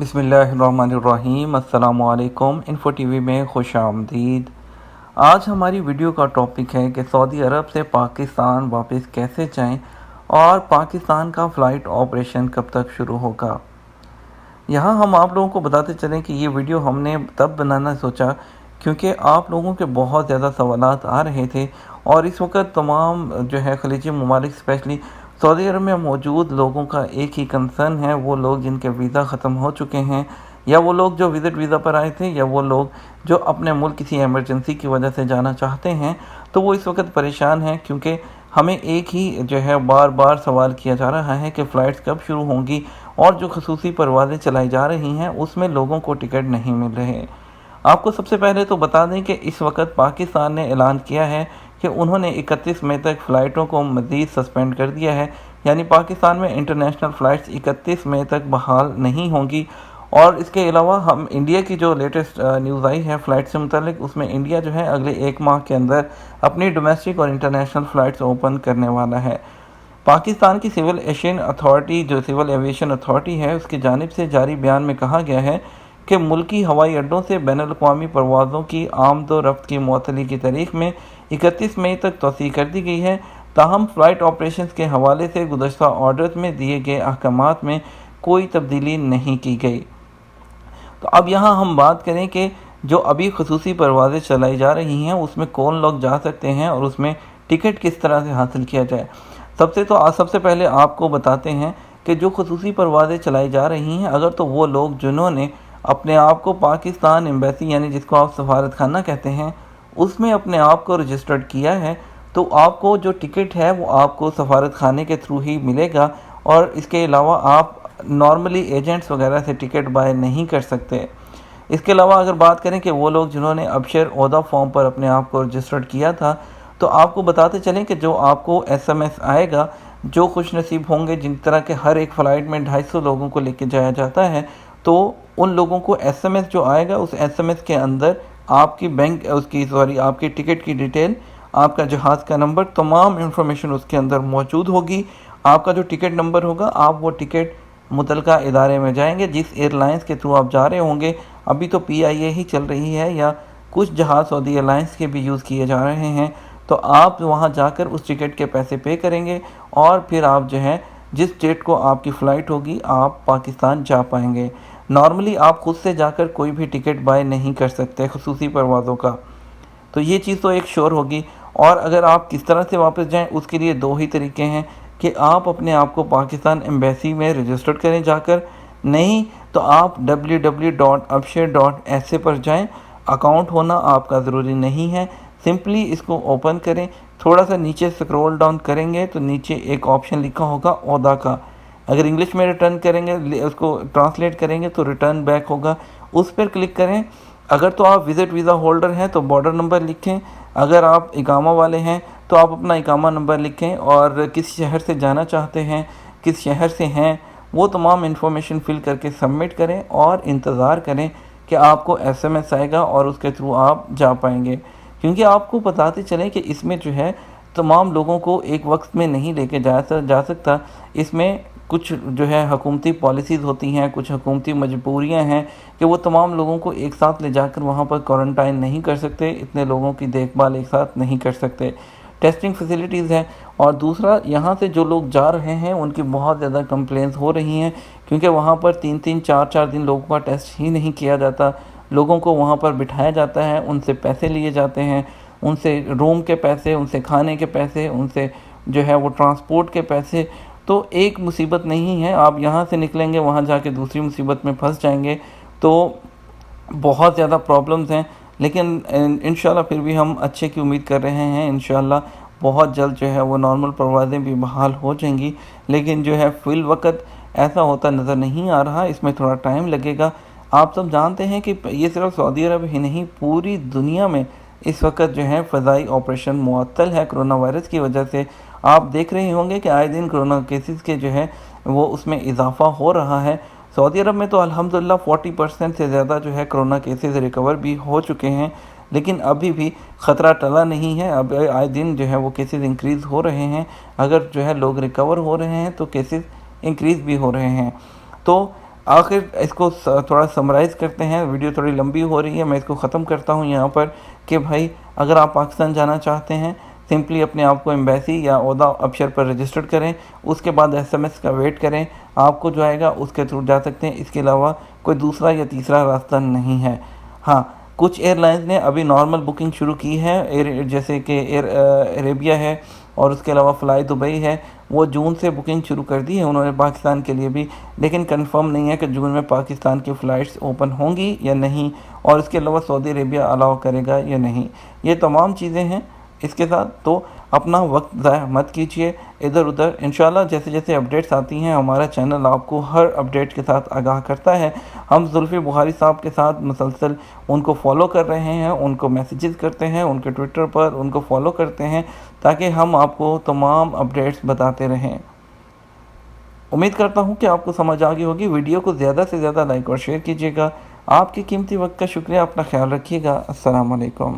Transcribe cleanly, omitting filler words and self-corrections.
बिस्मिल्लाहिर्रहमानिर्रहीम। अस्सलाम वालेकुम। इन्फो टीवी में खुश आमदीद। आज हमारी वीडियो का टॉपिक है कि सऊदी अरब से पाकिस्तान वापस कैसे जाएं और पाकिस्तान का फ़्लाइट ऑपरेशन कब तक शुरू होगा। यहाँ हम आप लोगों को बताते चलें कि ये वीडियो हमने तब बनाना सोचा क्योंकि आप लोगों के बहुत ज़्यादा सवालात आ रहे थे और इस वक्त तमाम जो है खलीजी ममालिक स्पेशली सऊदी अरब में मौजूद लोगों का एक ही कंसर्न है, वो लोग जिनके वीज़ा ख़त्म हो चुके हैं या वो लोग जो विज़िट वीज़ा पर आए थे या वो लोग जो अपने मुल्क किसी एमरजेंसी की वजह से जाना चाहते हैं, तो वो इस वक्त परेशान हैं क्योंकि हमें एक ही जो है बार बार सवाल किया जा रहा है कि फ़्लाइट्स कब शुरू होंगी और जो खसूसी परवाज़ें चलाई जा रही हैं उसमें लोगों को टिकट नहीं मिल रहे। आपको सबसे पहले तो बता दें कि इस वक्त पाकिस्तान ने ऐलान किया है कि उन्होंने 31 मई तक फ़्लाइटों को मज़ीद सस्पेंड कर दिया है, यानी पाकिस्तान में इंटरनेशनल फ़्लाइट्स 31 मई तक बहाल नहीं होंगी। और इसके अलावा हम इंडिया की जो लेटेस्ट न्यूज़ आई है फ़्लाइट से मुतालिक, उसमें इंडिया जो है अगले एक माह के अंदर अपनी डोमेस्टिक और इंटरनेशनल फ़्लाइट्स ओपन करने वाला है। पाकिस्तान की सिविल एविएशन अथॉरिटी जो सिविल एविएशन अथॉरिटी है उसकी जानिब से जारी बयान में कहा गया है कि मुल्की हवाई अड्डों से बैनुल-अक़वामी परवाज़ों की आमद व रफ्त की मुअत्तली की तारीख में 31 मई तक तोसी कर दी गई है। ताहम फ़्लाइट ऑपरेशंस के हवाले से गुज़श्ता ऑर्डर्स में दिए गए अहकामात में कोई तब्दीली नहीं की गई। तो अब यहाँ हम बात करें कि जो अभी खसूसी परवाज़ें चलाई जा रही हैं उसमें कौन लोग जा सकते हैं और उसमें टिकट किस तरह से हासिल किया जाए। सबसे पहले आपको बताते हैं कि जो खसूसी परवाज़ें चलाई जा रही हैं, अगर तो वो लोग जिन्होंने अपने आप को पाकिस्तान एम्बेसी यानी जिसको आप सफारत खाना कहते हैं उसमें अपने आप को रजिस्टर्ड किया है, तो आपको जो टिकट है वो आपको सफारत खाने के थ्रू ही मिलेगा और इसके अलावा आप नॉर्मली एजेंट्स वगैरह से टिकट बाय नहीं कर सकते। इसके अलावा अगर बात करें कि वो लोग जिन्होंने अबशर ओहदा फॉर्म पर अपने आप को रजिस्टर्ड किया था, तो आपको बताते चलें कि जो आपको एसएमएस आएगा, जो खुश नसीब होंगे जिन तरह के हर एक फ़्लाइट में 250 लोगों को लेके जाया जाता है, तो उन लोगों को एसएमएस जो आएगा उस एसएमएस के अंदर आपकी आपकी टिकट की डिटेल, आपका जहाज़ का नंबर, तमाम इंफॉर्मेशन उसके अंदर मौजूद होगी। आपका जो टिकट नंबर होगा, आप वो टिकट मुतलका इदारे में जाएंगे जिस एयरलाइंस के थ्रू आप जा रहे होंगे। अभी तो पीआईए ही चल रही है या कुछ जहाज़ सऊदी एयरलाइंस के भी यूज़ किए जा रहे हैं, तो आप वहाँ जाकर उस टिकट के पैसे पे करेंगे और फिर आप जो है जिस डेट को आपकी फ़्लाइट होगी आप पाकिस्तान जा पाएंगे। नॉर्मली आप खुद से जाकर कोई भी टिकट बाय नहीं कर सकते खसूसी परवाज़ों का, तो ये चीज़ तो एक श्योर होगी। और अगर आप किस तरह से वापस जाएं, उसके लिए दो ही तरीके हैं कि आप अपने आप को पाकिस्तान एम्बेसी में रजिस्टर्ड करें जाकर, नहीं तो आप www.abshir.sa पर जाएं। अकाउंट होना आपका ज़रूरी नहीं है, सिंपली इसको ओपन करें। थोड़ा सा नीचे स्क्रॉल डाउन करेंगे तो नीचे एक ऑप्शन लिखा होगा ओहदा का, अगर इंग्लिश में रिटर्न करेंगे, उसको ट्रांसलेट करेंगे तो रिटर्न बैक होगा, उस पर क्लिक करें। अगर तो आप विज़िट वीज़ा होल्डर हैं तो बॉर्डर नंबर लिखें, अगर आप इकामा वाले हैं तो आप अपना इकामा नंबर लिखें और किस शहर से जाना चाहते हैं, किस शहर से हैं, वो तमाम इन्फॉर्मेशन फ़िल करके सबमिट करें और इंतज़ार करें कि आपको एसएमएस आएगा और उसके थ्रू आप जा पाएंगे। क्योंकि आपको बताते चलें कि इसमें जो है तमाम लोगों को एक वक्त में नहीं लेके जा सकता। इसमें कुछ जो है हुकूमती पॉलिसीज़ होती हैं, कुछ हुकूमती मजबूरियां हैं कि वो तमाम लोगों को एक साथ ले जाकर वहाँ पर क्वारंटाइन नहीं कर सकते, इतने लोगों की देखभाल एक साथ नहीं कर सकते। टेस्टिंग फैसिलिटीज़ हैं। और दूसरा, यहाँ से जो लोग जा रहे हैं उनकी बहुत ज़्यादा कंप्लेंट्स हो रही हैं क्योंकि वहाँ पर 3-3 4-4 दिन लोगों का टेस्ट ही नहीं किया जाता। लोगों को वहाँ पर बिठाया जाता है, उनसे पैसे लिए जाते हैं, उनसे रूम के पैसे, उनसे खाने के पैसे, उनसे जो है वो ट्रांसपोर्ट के पैसे। तो एक मुसीबत नहीं है, आप यहाँ से निकलेंगे वहाँ जाके दूसरी मुसीबत में फंस जाएंगे, तो बहुत ज़्यादा प्रॉब्लम्स हैं। लेकिन इंशाल्लाह फिर भी हम अच्छे की उम्मीद कर रहे हैं। इंशाल्लाह बहुत जल्द जो है वो नॉर्मल परवाज़ें भी बहाल हो जाएंगी, लेकिन जो है फ़िल वक्त ऐसा होता नज़र नहीं आ रहा, इसमें थोड़ा टाइम लगेगा। आप सब जानते हैं कि ये सिर्फ सऊदी अरब ही नहीं, पूरी दुनिया में इस वक्त जो है फ़ज़ाई ऑपरेशन मुअत्तल है कोरोना वायरस की वजह से। आप देख रहे होंगे कि आए दिन कोरोना केसेस के जो है वो उसमें इजाफ़ा हो रहा है। सऊदी अरब में तो अल्हम्दुलिल्लाह 40% से ज़्यादा जो है कोरोना केसेस रिकवर भी हो चुके हैं, लेकिन अभी भी ख़तरा टला नहीं है। अब आए दिन जो है वो केसेस इंक्रीज़ हो रहे हैं। अगर जो है लोग रिकवर हो रहे हैं तो केसेस इंक्रीज़ भी हो रहे हैं। तो आखिर इसको थोड़ा समराइज़ करते हैं, वीडियो थोड़ी लंबी हो रही है, मैं इसको ख़त्म करता हूँ यहाँ पर कि भाई अगर आप पाकिस्तान जाना चाहते हैं सिंपली अपने आप को एम्बेसी या ओहदा अफसर पर रजिस्टर्ड करें, उसके बाद SMS का वेट करें, आपको जो आएगा उसके थ्रू जा सकते हैं। इसके अलावा कोई दूसरा या तीसरा रास्ता नहीं है। हाँ, कुछ एयरलाइंस ने अभी नॉर्मल बुकिंग शुरू की है, जैसे कि एयर अरेबिया है और उसके अलावा फ़्लाई दुबई है, वो जून से बुकिंग शुरू कर दी है उन्होंने पाकिस्तान के लिए भी, लेकिन कंफर्म नहीं है कि जून में पाकिस्तान की फ़्लाइट्स ओपन होंगी या नहीं, और इसके अलावा सऊदी अरेबिया अलाउ करेगा या नहीं। ये तमाम चीज़ें हैं इसके साथ, तो अपना वक्त ज़ाया मत कीजिए इधर उधर। इंशाल्लाह जैसे जैसे अपडेट्स आती हैं हमारा चैनल आपको हर अपडेट के साथ आगाह करता है। हम जुल्फ़ी बुखारी साहब के साथ मुसलसल उनको फॉलो कर रहे हैं, उनको मैसेजेस करते हैं, उनके ट्विटर पर उनको फॉलो करते हैं ताकि हम आपको तमाम अपडेट्स बताते रहें। उम्मीद करता हूँ कि आपको समझ आ गई होगी। वीडियो को ज़्यादा से ज़्यादा लाइक और शेयर कीजिएगा। आपके कीमती वक्त का शुक्रिया। अपना ख्याल रखिएगा। अस्सलाम वालेकुम।